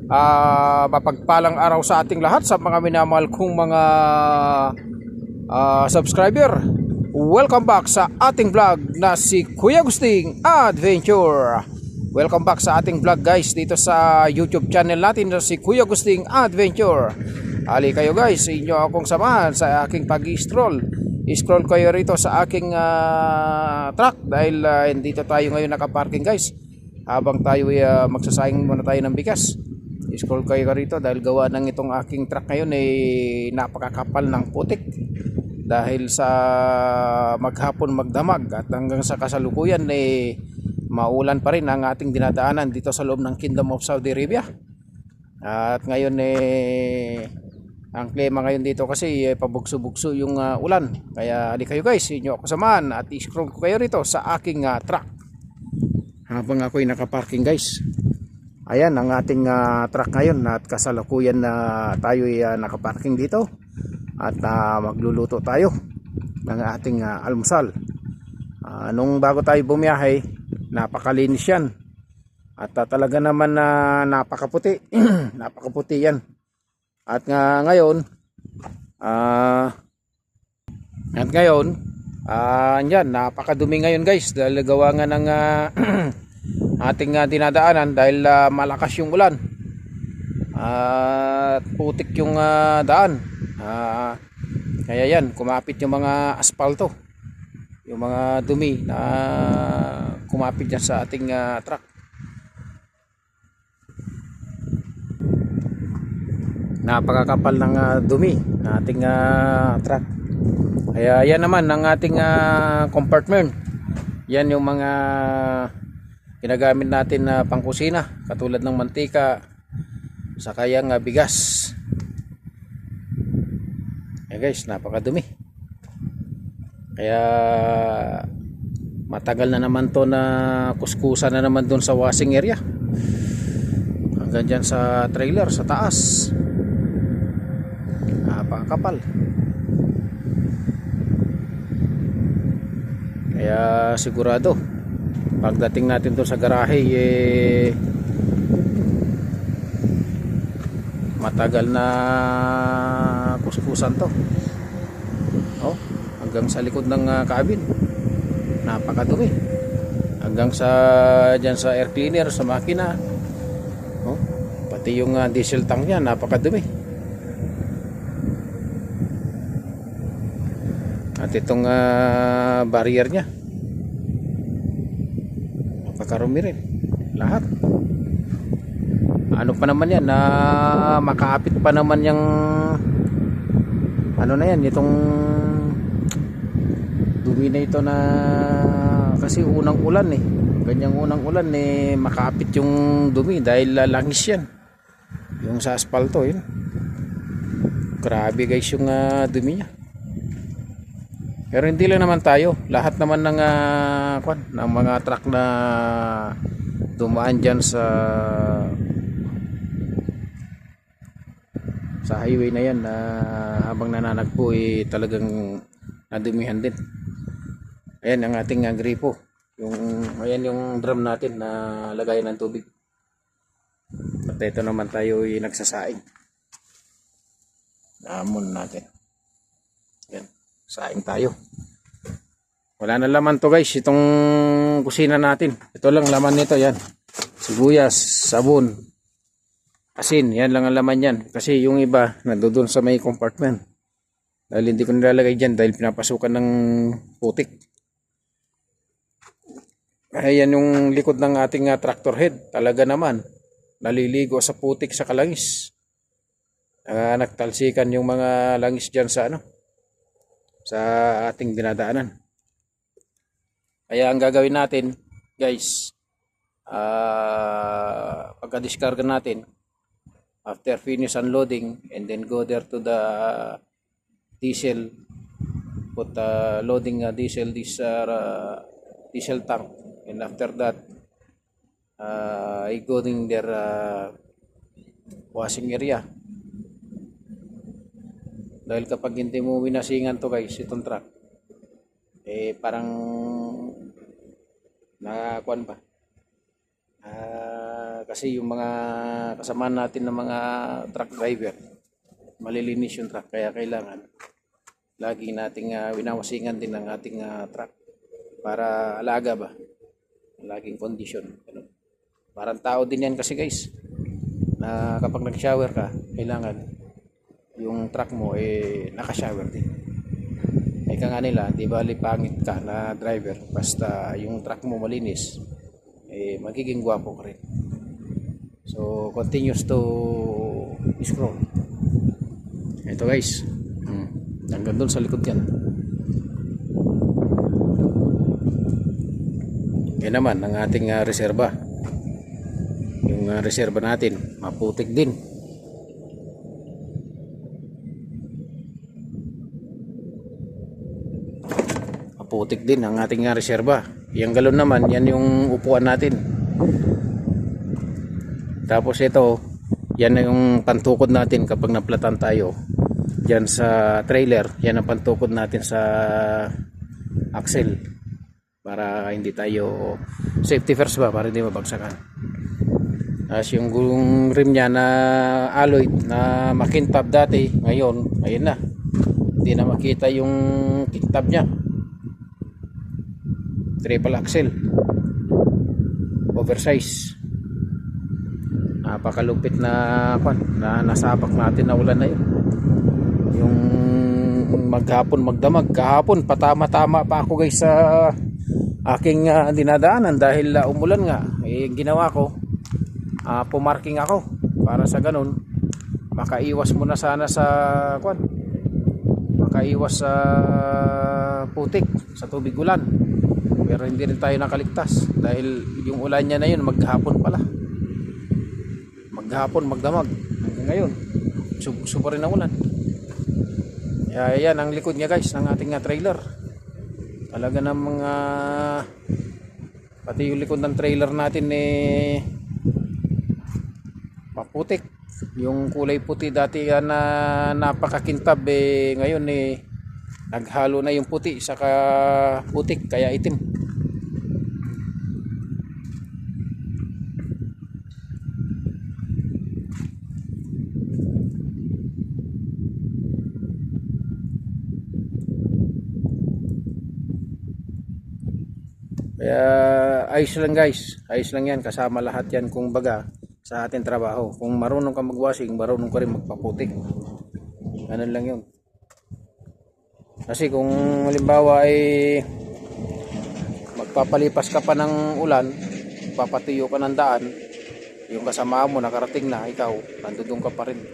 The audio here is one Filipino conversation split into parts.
Mapagpalang araw sa ating lahat, sa mga minamahal kong mga subscriber. Welcome back sa ating vlog na si Kuya Agusting Adventure. Welcome back sa ating vlog guys dito sa YouTube channel natin na si Kuya Agusting Adventure. Ali kayo guys, inyo akong samahan sa aking pag-stroll. I-scroll kayo rito sa aking truck dahil dito tayo ngayon nakaparking guys. Habang tayo magsasayang muna tayo ng bigas. I-scroll kayo rito dahil gawa ng itong aking truck ngayon napakakapal ng putik. Dahil sa maghapon magdamag at hanggang sa kasalukuyan maulan pa rin ang ating dinadaanan dito sa loob ng Kingdom of Saudi Arabia. At ngayon ang klima ngayon dito kasi pabugso-bugso yung ulan. Kaya di kayo guys, inyo ako samahan at i-scroll ko kayo rito sa aking truck. Habang ako'y nakaparking guys. Ayan ang ating truck ngayon at kasalukuyan na tayo'y nakaparking dito. At magluluto tayo ng ating almusal. Nung bago tayo bumiyahe, napakalinis yan. At talaga naman napakaputi. Napakaputi yan. At ngayon yan, napakadumi ngayon guys dahil gawa nga ng ating dinadaanan dahil malakas yung ulan at putik yung daan. Kaya yan, kumapit yung mga asfalto, yung mga dumi na kumapit dyan sa ating truck. Napakakapal ng dumi na ating truck. Kaya yan naman ang ating compartment. Yan yung mga ginagamit natin na pangkusina, katulad ng mantika, saka yung bigas. Guys, napakadumi. Kaya matagal na naman to na kuskusan na naman doon sa washing area. Hanggang dyan sa trailer, sa taas. Napakakapal. Kaya sigurado pagdating natin doon sa garahe matagal na kuskusan to. Hanggang sa likod ng cabin napakadumi, hanggang sa dyan sa air cleaner sa makina, pati yung diesel tank nya napakadumi. At itong barrier nya napakarumi rin lahat. Ano pa naman yan na makaapit pa naman yung ano na yan, itong dumi na ito na kasi unang ulan ganyang unang ulan makaapit yung dumi dahil langis yan yung sa asfalto yun. Grabe guys yung dumi nya. Pero hindi lang naman tayo, lahat naman ng ng mga truck na dumaan dyan sa highway na yan habang nananagpo talagang nadumihan din. Ayan ang ating gripo, ayan yung drum natin na lagayan ng tubig. At ito naman tayo nagsasaing. Namon natin. Ayan, saing tayo. Wala na laman to guys, itong kusina natin. Ito lang laman nito, yan. Sibuyas, sabon, asin, yan lang ang laman yan. Kasi yung iba nandoon sa may compartment. Dahil hindi ko nilalagay dyan dahil pinapasukan ng putik. Ayan yung likod ng ating tractor head. Talaga naman naliligo sa putik sa kalangis. Nagtalsikan yung mga langis dyan sa sa ating dinadaanan. Kaya ang gagawin natin guys, pagka-discarga natin, after finish unloading and then go there to the diesel, put loading diesel tank, and after that I go in their washing area. Dahil kapag hindi mo winasingan to guys, itong truck parang nakakuan ba Kasi yung mga kasama natin ng mga truck driver, malilinis yung truck, kaya kailangan lagi nating winawasingan din ang ating truck para alaga ba, laging condition. Ganun. Parang tao din yan kasi guys, na kapag nag-shower ka, kailangan yung truck mo naka-shower din. Ika nga nila, di bali pangit ka na driver, basta yung truck mo malinis, magiging gwapo ka rin. So, continues to scroll. Ito guys, hanggang doon sa likod yan. Yan naman ang ating reserba. Yung reserba natin, maputik din. Maputik din ang ating reserba. Yung galon naman, yan yung upuan natin. Tapos ito, yan na yung pantukod natin kapag naplatan tayo. Diyan sa trailer, yan ang pantukod natin sa axle. Para hindi tayo, safety first ba, para hindi mabagsakan. Tapos yung rim niya na alloy na makintab dati, ngayon, ayun na. Hindi na makita yung kintab niya. Triple axle. Oversize. Napakalupit na nasapak natin na ulan na yun. Yung maghapon magdamag, kahapon patama-tama pa ako guys sa aking dinadaanan dahil umulan nga. Ginawa ko, pumarking ako para sa ganun makaiwas muna sana sa makaiwas sa putik, sa tubig ulan. Pero hindi rin tayo nakaligtas dahil yung ulan niya na yun maghapon pala, maghapon magdamag hanggang ngayon subo rin ang ulan. Yan ang likod niya guys ng ating trailer. Talaga ng mga pati yung likod ng trailer natin maputik. Yung kulay puti dati na napakakintab ngayon naghalo na yung puti saka putik kaya itim. Kaya ayos lang guys, ayos lang yan, kasama lahat yan kung baga sa ating trabaho. Kung marunong ka magwashing, marunong ka rin magpaputik. Ganun lang yun. Kasi kung halimbawa magpapalipas ka pa ng ulan, papatuyo ka ng daan, yung kasama mo nakarating na, ikaw nandudong ka pa rin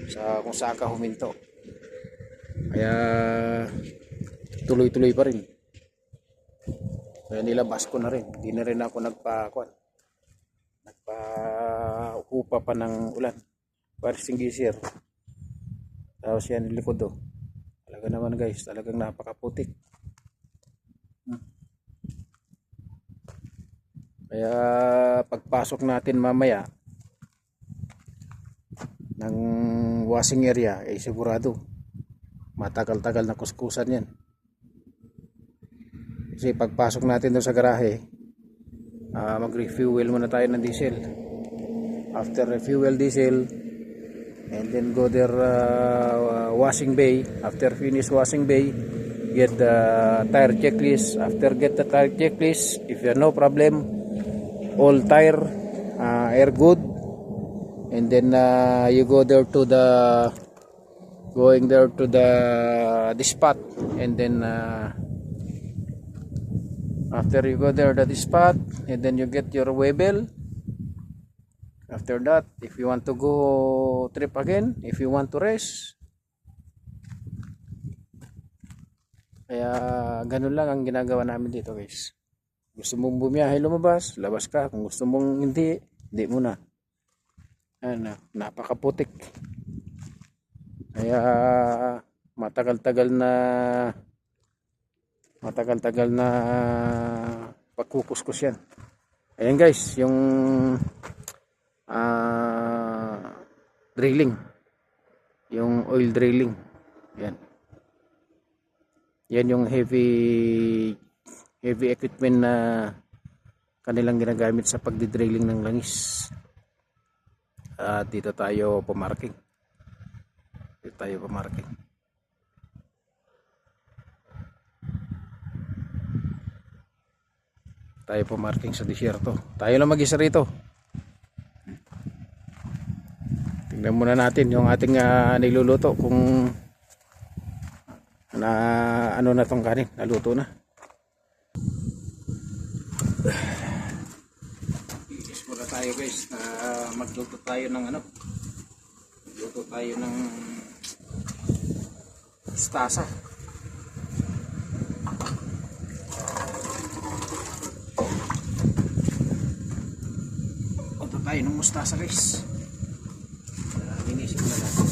sa kung saan ka huminto. Kaya tuloy-tuloy pa rin. Kaya nilabas ko na rin. Hindi na rin ako nagpa-upa pa ng ulan. Parsing gisir. Tapos yan yung likod Talaga naman guys, talagang napakaputik. Kaya pagpasok natin mamaya ng washing area, sigurado matagal-tagal na kuskusan yan. Kasi pagpasok natin doon sa garahe, mag-refuel muna tayo ng diesel. After refuel diesel, and then go there washing bay. After finish washing bay, get the tire checklist. After get the tire checklist, if you have no problem, all tire air good, and then you go there to the spot, and then after you go there to the spot, and then you get your webel. After that, if you want to go trip again, if you want to rest. Kaya ganun lang ang ginagawa namin dito guys. Gusto mong bumiyahe lumabas, labas ka. Kung gusto mong hindi muna. Napakaputik. Kaya matagal-tagal na pagkukuskus yan. Ayan guys, yung drilling, yung oil drilling, yan yung heavy equipment na kanilang ginagamit sa pagdidrilling ng langis. At dito tayo pumarking. Tayo pumarking sa disyerto. Tayo lang mag-isa rito. Tingnan muna natin yung ating niluluto kung na ano na tong kanin, naluto na. Iis muna tayo guys, magluto tayo ng magluto tayo ng mustasa. Magluto tayo ng mustasa guys. Linisin na natin.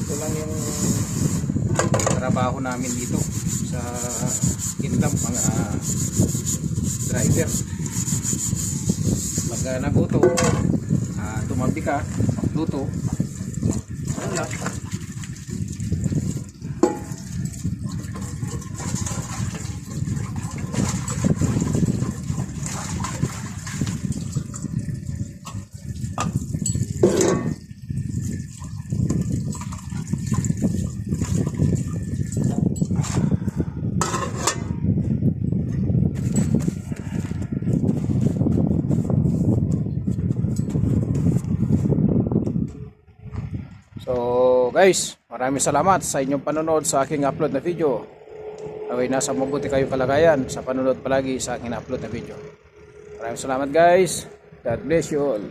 Ito lang yung trabaho namin dito sa Kinlam, mga driver. Pag naguto, tumabi ka, magluto, ano lang. So guys, maraming salamat sa inyong panonood sa aking upload na video. Naway nasa mabuti kayong kalagayan sa panonood palagi sa aking upload na video. Maraming salamat guys. God bless you all.